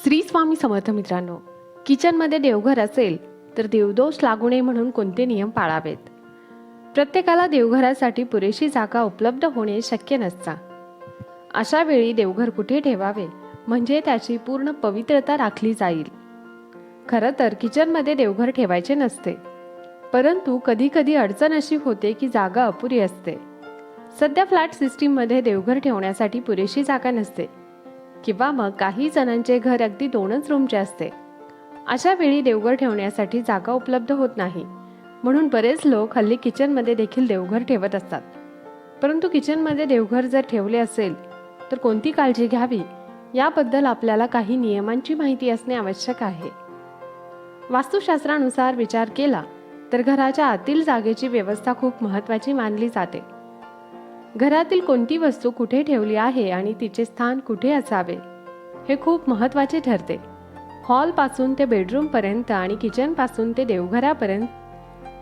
श्री स्वामी समर्थ मित्रांनो, किचनमध्ये देवघर असेल तर देवदोष लागू नये म्हणून कोणते नियम पाळावेत? प्रत्येकाला देवघरासाठी पुरेशी जागा उपलब्ध होणे शक्य नसतं. अशा वेळी देवघर कुठे ठेवावे म्हणजे त्याची पूर्ण पवित्रता राखली जाईल. खरं तर किचनमध्ये देवघर ठेवायचे नसते, परंतु कधी कधी अडचण अशी होते की जागा अपुरी असते. सध्या फ्लॅट सिस्टीममध्ये देवघर ठेवण्यासाठी पुरेशी जागा नसते किंवा मग काही जणांचे घर अगदी 2च रूमचे असते. अशा वेळी देवघर ठेवण्यासाठी जागा उपलब्ध होत नाही, म्हणून बरेच लोक हल्ली किचनमध्ये देखील देवघर ठेवत असतात. परंतु किचनमध्ये देवघर जर ठेवले असेल तर कोणती काळजी घ्यावी याबद्दल आपल्याला काही नियमांची माहिती असणे आवश्यक आहे. वास्तुशास्त्रानुसार विचार केला तर घराच्या आतील जागेची व्यवस्था खूप महत्त्वाची मानली जाते. घरातील कोणती वस्तू कुठे ठेवली आहे आणि तिचे स्थान कुठे असावे हे खूप महत्त्वाचे ठरते. हॉलपासून ते बेडरूमपर्यंत आणि किचनपासून ते देवघरापर्यंत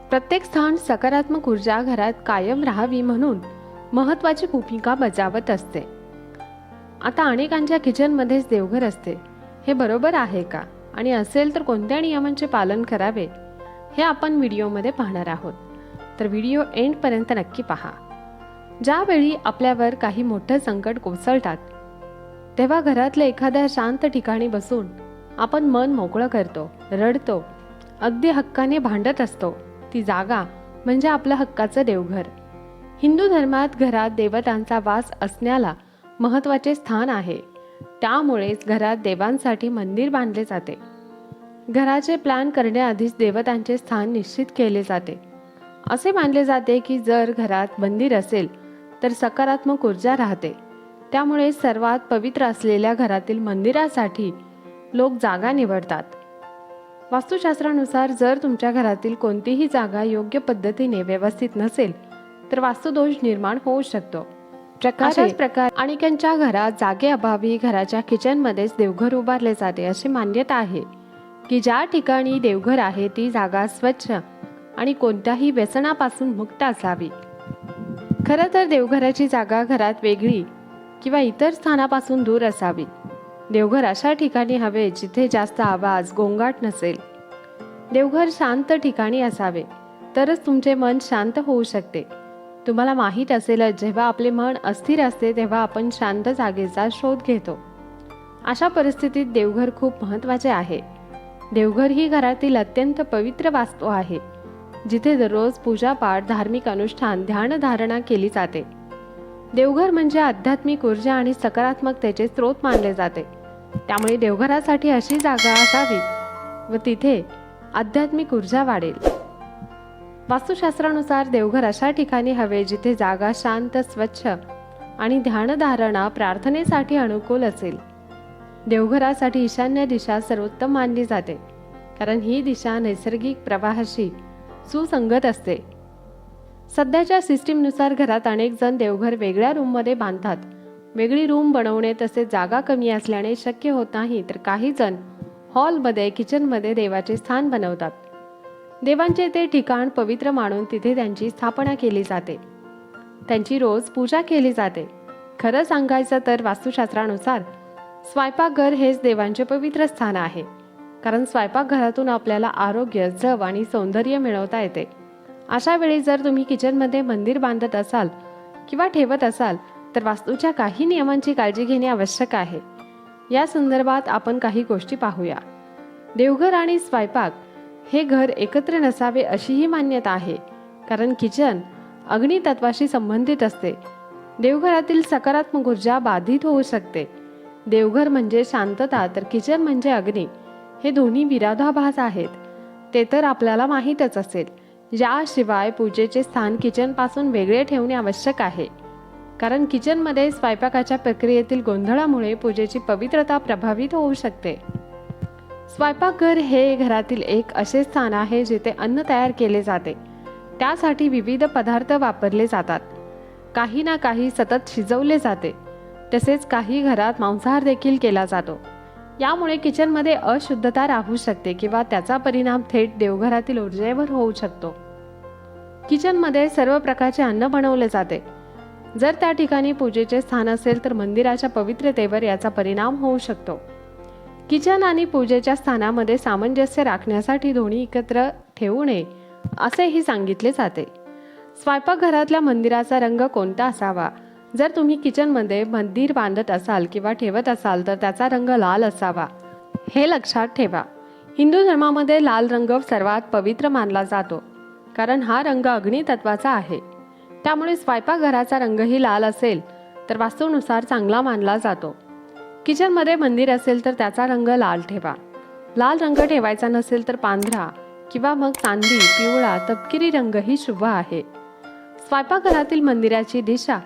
प्रत्येक स्थान सकारात्मक ऊर्जा घरात कायम राहावी म्हणून महत्त्वाची भूमिका बजावत असते. आता अनेकांच्या किचनमध्येच देवघर असते, हे बरोबर आहे का आणि असेल तर कोणत्या नियमांचे पालन करावे हे आपण व्हिडिओमध्ये पाहणार आहोत. तर व्हिडिओ एंडपर्यंत नक्की पहा. ज्यावेळी आपल्यावर काही मोठं संकट कोसळतात तेव्हा घरातल्या एखाद्या शांत ठिकाणी बसून आपण मन मोकळं करतो, रडतो, अगदी हक्काने भांडत असतो. ती जागा म्हणजे आपलं हक्काचं देवघर. हिंदू धर्मात घरात देवतांचा वास असण्याला महत्त्वाचे स्थान आहे. त्यामुळेच घरात देवांसाठी मंदिर बांधले जाते. घराचे प्लॅन करण्याआधीच देवतांचे स्थान निश्चित केले जाते. असे मानले जाते की जर घरात मंदिर असेल तर सकारात्मक ऊर्जा राहते. त्यामुळे सर्वात पवित्र असलेल्या घरातील मंदिरासाठी लोक जागा निवडतात. वास्तुशास्त्रानुसार जर तुमच्या घरातील कोणतीही जागा योग्य पद्धतीने व्यवस्थित नसेल तर वास्तुदोष निर्माण होऊ शकतो. अशाच प्रकारे अनेकांच्या घरात जागेअभावी घराच्या किचनमध्येच देवघर उभारले जाते. अशी मान्यता आहे की ज्या ठिकाणी देवघर आहे ती जागा स्वच्छ आणि कोणत्याही व्यसनापासून मुक्त असावी. खरं तर देवघराची जागा घरात वेगळी किंवा इतर स्थानापासून दूर असावी. देवघर अशा ठिकाणी हवे जिथे जास्त आवाज, गोंगाट नसेल. देवघर शांत ठिकाणी असावे तरच तुमचे मन शांत होऊ शकते. तुम्हाला माहीत असेलच, जेव्हा आपले मन अस्थिर असते तेव्हा आपण शांत जागेचा शोध घेतो. अशा परिस्थितीत देवघर खूप महत्त्वाचे आहे. देवघर ही घरातील अत्यंत पवित्र वास्तू आहे, जिथे दररोज पूजापाठ, धार्मिक अनुष्ठान, ध्यानधारणा केली जाते. देवघर म्हणजे आध्यात्मिक ऊर्जा आणि सकारात्मकतेचे स्रोत मानले जाते. त्यामुळे देवघरासाठी अशी जागा असावी व तिथे आध्यात्मिक ऊर्जा वाढेल. वास्तुशास्त्रानुसार देवघर अशा ठिकाणी हवे जिथे जागा शांत, स्वच्छ आणि ध्यानधारणा, प्रार्थनेसाठी अनुकूल असेल. देवघरासाठी ईशान्य दिशा सर्वोत्तम मानली जाते, कारण ही दिशा नैसर्गिक प्रवाहाशी सुसंगत असते. सध्याच्या सिस्टीमनुसार घरात अनेक जण देवघर वेगळ्या रूममध्ये बांधतात. वेगळी रूम बनवणे तसेच जागा कमी असल्याने शक्य होत नाही, तर काही जण हॉलमध्ये, किचनमध्ये देवाचे स्थान बनवतात. देवांचे ते ठिकाण पवित्र मानून तिथे त्यांची स्थापना केली जाते. त्यांची रोज पूजा केली जाते. खरं सांगायचं तर वास्तुशास्त्रानुसार स्वयंपाकघर हेच देवांचे पवित्र स्थान आहे, कारण स्वयंपाकघरातून आपल्याला आरोग्य, जव आणि सौंदर्य मिळवता येते. अशा वेळी जर तुम्ही किचनमध्ये मंदिर बांधत असाल किंवा ठेवत असाल तर वास्तूच्या काही नियमांची काळजी घेणे आवश्यक आहे. या संदर्भात आपण काही गोष्टी पाहूया. देवघर आणि स्वयंपाक हे घर एकत्र नसावे अशीही मान्यता आहे, कारण किचन अग्नितत्वाशी संबंधित असते. देवघरातील सकारात्मक ऊर्जा बाधित होऊ शकते. देवघर म्हणजे शांतता तर किचन म्हणजे अग्नी. हे दोन्ही विरोधाभास आहेत, ते तर आपल्याला माहीतच असेल. याशिवाय पूजेचे स्थान किचनपासून वेगळे ठेवणे आवश्यक आहे, कारण किचनमध्ये स्वयंपाकाच्या प्रक्रियेतील गोंधळामुळे पूजेची पवित्रता प्रभावित होऊ शकते. स्वयंपाकघर हे घरातील एक असे स्थान आहे जिथे अन्न तयार केले जाते. त्यासाठी विविध पदार्थ वापरले जातात. काही ना काही सतत शिजवले जाते. तसेच काही घरात मांसाहार देखील केला जातो. यामुळे किचनमध्ये अशुद्धता राहू शकते किंवा त्याचा परिणाम थेट देवघरातील ऊर्जेवर होऊ शकतो. किचनमध्ये सर्व प्रकारचे अन्न बनवले जाते. जर त्या ठिकाणी पूजेचे स्थान असेल तर मंदिराच्या पवित्रतेवर याचा परिणाम होऊ शकतो. किचन आणि पूजेच्या स्थानामध्ये सामंजस्य राखण्यासाठी दोन्ही एकत्र ठेवू नये असेही सांगितले जाते. स्वयंपाकघरातल्या मंदिराचा रंग कोणता असावा? जर तुम्ही किचनमध्ये मंदिर बांधत असाल किंवा ठेवत असाल तर त्याचा रंग लाल असावा, हे लक्षात ठेवा. हिंदू धर्मामध्ये लाल रंग सर्वात पवित्र मानला जातो, कारण हा रंग अग्नितत्वाचा आहे. त्यामुळे स्वयंपाकघराचा रंगही लाल असेल तर वास्तूनुसार चांगला मानला जातो. किचनमध्ये मंदिर असेल तर त्याचा रंग लाल ठेवा. लाल रंग ठेवायचा नसेल तर पांढरा किंवा मग चांदी, पिवळा, तपकिरी रंगही शुभ आहे. स्वयंपाकघरातील मंदिराची दिशा.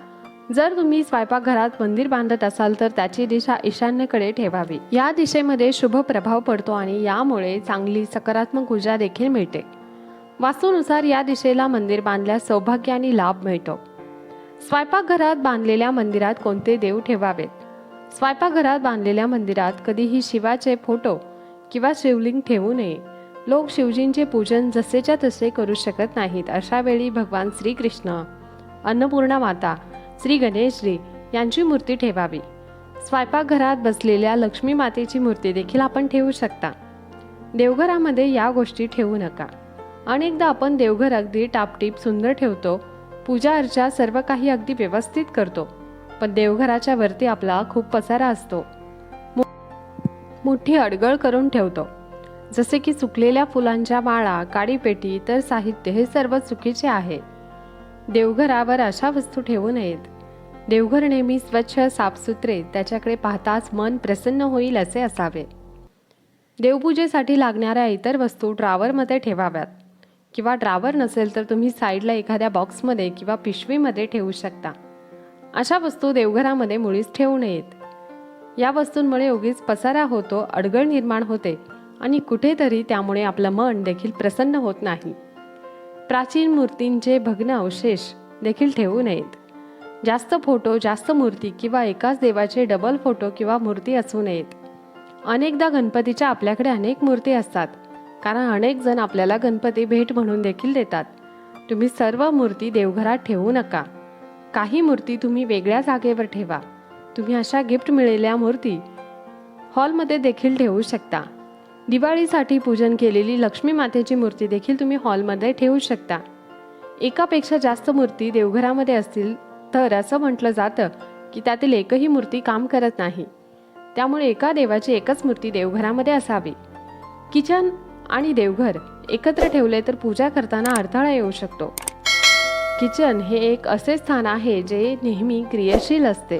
जर तुम्ही स्वयंपाकघरात मंदिर बांधत असाल तर त्याची दिशा ईशान्येकडे ठेवावी. या दिशेमध्ये शुभ प्रभाव पडतो आणि यामुळे चांगली सकारात्मक ऊर्जा देखील मिळते. वास्तूनुसार या दिशेला मंदिर बांधल्यास सौभाग्य आणि लाभ मिळतो. स्वयंपाकघरात बांधलेल्या मंदिरात कोणते देव ठेवावेत? स्वयंपाकघरात बांधलेल्या मंदिरात कधीही शिवाचे फोटो किंवा शिवलिंग ठेवू नये. लोक शिवजींचे पूजन जसेच्या तसे करू शकत नाहीत. अशा वेळी भगवान श्रीकृष्ण, अन्नपूर्णा माता, श्री गणेशजी यांची मूर्ती ठेवावी. स्वयंपाकघरात बसलेल्या लक्ष्मी मातेची मूर्ती देखील आपण ठेवू शकता. देवघरामध्ये या गोष्टी ठेवू नका. अनेकदा आपण देवघर अगदी टापटीप सुंदर ठेवतो, पूजा अर्चा सर्व काही अगदी व्यवस्थित करतो, पण देवघराच्या वरती आपला खूप पसारा असतो, मोठी अडगळ करून ठेवतो. जसे की सुकलेल्या फुलांच्या माळा, काडीपेटी, इतर साहित्य हे सर्व चुकीचे आहे. देवघरावर अशा वस्तू ठेवू नयेत. देवघर नेहमी स्वच्छ, साफसुथरे, त्याच्याकडे पाहताच मन प्रसन्न होईल असे असावे. देवपूजेसाठी लागणाऱ्या इतर वस्तू ड्रॉवरमध्ये ठेवाव्यात किंवा ड्रॉवर नसेल तर तुम्ही साईडला एखाद्या बॉक्समध्ये किंवा पिशवीमध्ये ठेवू शकता. अशा वस्तू देवघरामध्ये मुळीच ठेवू नयेत. या वस्तूंमुळे उगीच पसारा होतो, अडगळ निर्माण होते आणि कुठेतरी त्यामुळे आपलं मन देखील प्रसन्न होत नाही. प्राचीन मूर्तींचे भग्न अवशेष देखील ठेवू नयेत. जास्त फोटो, जास्त मूर्ती किंवा एकाच देवाचे डबल फोटो किंवा मूर्ती असू नयेत. अनेकदा गणपतीच्या आपल्याकडे अनेक मूर्ती असतात, कारण अनेक जण आपल्याला गणपती भेट म्हणून देखील देतात. तुम्ही सर्व मूर्ती देवघरात ठेवू नका. काही मूर्ती तुम्ही वेगळ्या जागेवर ठेवा. तुम्ही अशा गिफ्ट मिळालेल्या मूर्ती हॉलमध्ये देखील ठेवू शकता. दिवाळीसाठी पूजन केलेली लक्ष्मी मातेची मूर्ती देखील तुम्ही हॉलमध्ये ठेवू शकता. एकापेक्षा जास्त मूर्ती देवघरामध्ये असतील तर असं म्हटलं जातं की त्यातील एकही मूर्ती काम करत नाही. त्यामुळे एका देवाची एकच मूर्ती देवघरामध्ये असावी. किचन आणि देवघर एकत्र ठेवले तर पूजा करताना अडथळा येऊ शकतो. किचन हे एक असे स्थान आहे जे नेहमी क्रियाशील असते.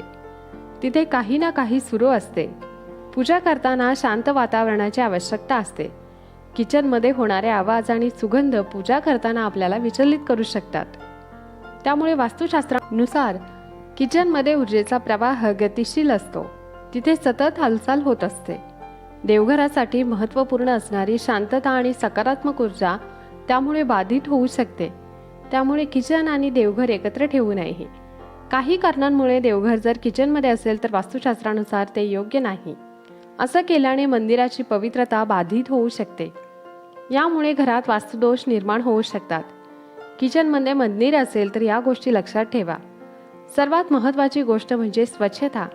तिथे काही ना काही सुरू असते. पूजा करताना शांत वातावरणाची आवश्यकता असते. किचनमध्ये होणारे आवाज आणि सुगंध पूजा करताना आपल्याला विचलित करू शकतात. त्यामुळे वास्तुशास्त्रानुसार किचनमध्ये ऊर्जेचा प्रवाह गतिशील असतो. तिथे सतत हालचाल होत असते. देवघरासाठी महत्त्वपूर्ण असणारी शांतता आणि सकारात्मक ऊर्जा त्यामुळे बाधित होऊ शकते. त्यामुळे किचन आणि देवघर एकत्र ठेवू नये. काही कारणांमुळे देवघर जर किचनमध्ये असेल तर वास्तुशास्त्रानुसार ते योग्य नाही. असं केल्याने मंदिराची पवित्रता बाधित होऊ शकते. यामुळे घरात वास्तुदोष निर्माण होऊ शकतात. किचनमध्ये मंदिर असेल तर या गोष्टी लक्षात ठेवा. सर्वात महत्त्वाची गोष्ट म्हणजे स्वच्छता.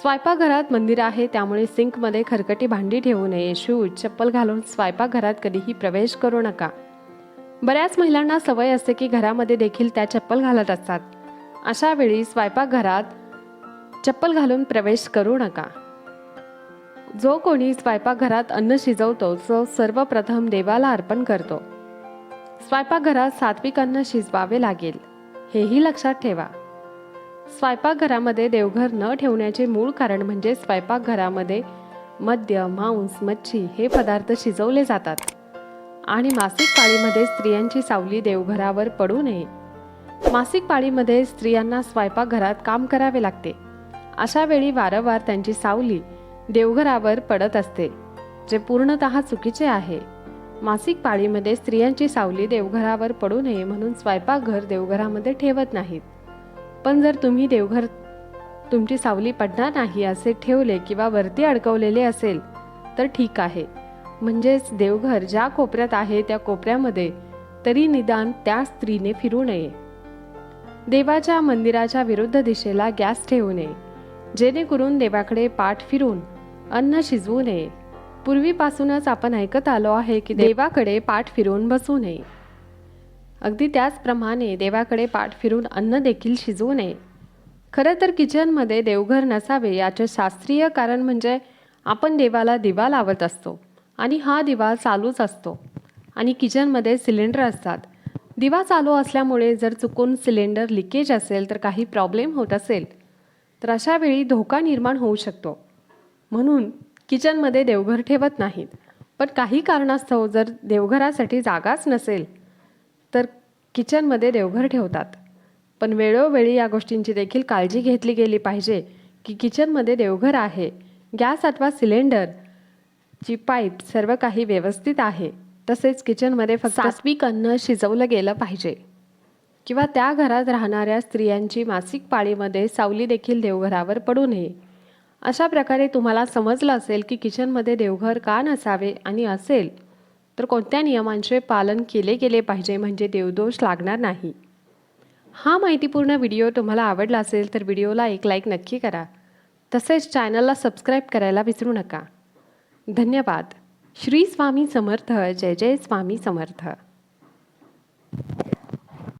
स्वयंपाकघरात मंदिर आहे, त्यामुळे सिंकमध्ये खरकटी भांडी ठेवू नये. शूज, चप्पल घालून स्वयंपाकघरात कधीही प्रवेश करू नका. बऱ्याच महिलांना सवय असते की घरामध्ये देखील त्या चप्पल घालत असतात. अशा वेळी स्वयंपाकघरात चप्पल घालून प्रवेश करू नका. जो कोणी स्वयंपाकघरात अन्न शिजवतो तो सर्वप्रथम देवाला अर्पण करतो. स्वयंपाकघरात सात्विक अन्न शिजवावे लागेल, हेही लक्षात ठेवा. स्वयंपाकघरामध्ये देवघर न ठेवण्याचे मूळ कारण म्हणजे स्वयंपाकघरामध्ये मद्य, मांस, मच्छी हे पदार्थ शिजवले जातात आणि मासिक पाळीमध्ये स्त्रियांची सावली देवघरावर पडू नये. मासिक पाळीमध्ये स्त्रियांना स्वयंपाकघरात काम करावे लागते. अशा वेळी वारंवार त्यांची सावली देवघरावर पडत असते, जे पूर्णतः चुकीचे आहे. मासिक पाळीमध्ये स्त्रियांची सावली देवघरावर पडू नये म्हणून स्वयंपाकघर देवघरामध्ये ठेवत नाहीत. पण जर तुम्ही देवघर तुमची सावली पडणार नाही असे ठेवले किंवा वरती अडकवलेले असेल तर ठीक आहे. म्हणजेच देवघर ज्या कोपऱ्यात आहे त्या कोपऱ्यामध्ये तरी निदान त्या स्त्रीने फिरू नये. देवाच्या मंदिराच्या विरुद्ध दिशेला गॅस ठेवू नये, जेणेकरून देवाकडे पाठ फिरून अन्न शिजवू नये. पूर्वीपासूनच आपण ऐकत आलो आहे की देवाकडे पाठ फिरवून बसू नये. अगदी त्याचप्रमाणे देवाकडे पाठ फिरून अन्न देखील शिजवू नये. खरं तर किचनमध्ये देवघर नसावे याचे शास्त्रीय कारण म्हणजे आपण देवाला दिवा लावत असतो आणि हा दिवा चालूच असतो आणि किचनमध्ये सिलेंडर असतात. दिवा चालू असल्यामुळे जर चुकून सिलेंडर लिकेज असेल तर काही प्रॉब्लेम होत असेल तर अशा वेळी धोका निर्माण होऊ शकतो. म्हणून किचनमध्ये देवघर ठेवत नाहीत. पण काही कारणास्तव जर देवघरासाठी जागाच नसेल तर किचनमध्ये देवघर ठेवतात. पण वेळोवेळी या गोष्टींची देखील काळजी घेतली गेली पाहिजे की किचनमध्ये देवघर आहे, गॅस अथवा सिलेंडरची पाईप सर्व काही व्यवस्थित आहे. तसेच किचनमध्ये फक्त सात्विक अन्न शिजवलं गेलं पाहिजे. किंवा त्या घरात राहणाऱ्या स्त्रियांची मासिक पाळीमध्ये सावली देखील देवघरावर पडू नये. अशा प्रकारे तुम्हाला समजलं असेल की किचनमध्ये देवघर का नसावे आणि असेल तर कोणत्या नियमांचे पालन केले गेले पाहिजे म्हणजे देवदोष लागणार नाही. हा माहितीपूर्ण व्हिडिओ तुम्हाला आवडला असेल तर व्हिडिओला एक लाईक नक्की करा. तसेच चॅनलला सबस्क्राईब करायला विसरू नका. धन्यवाद. श्री स्वामी समर्थ. जय जय स्वामी समर्थ.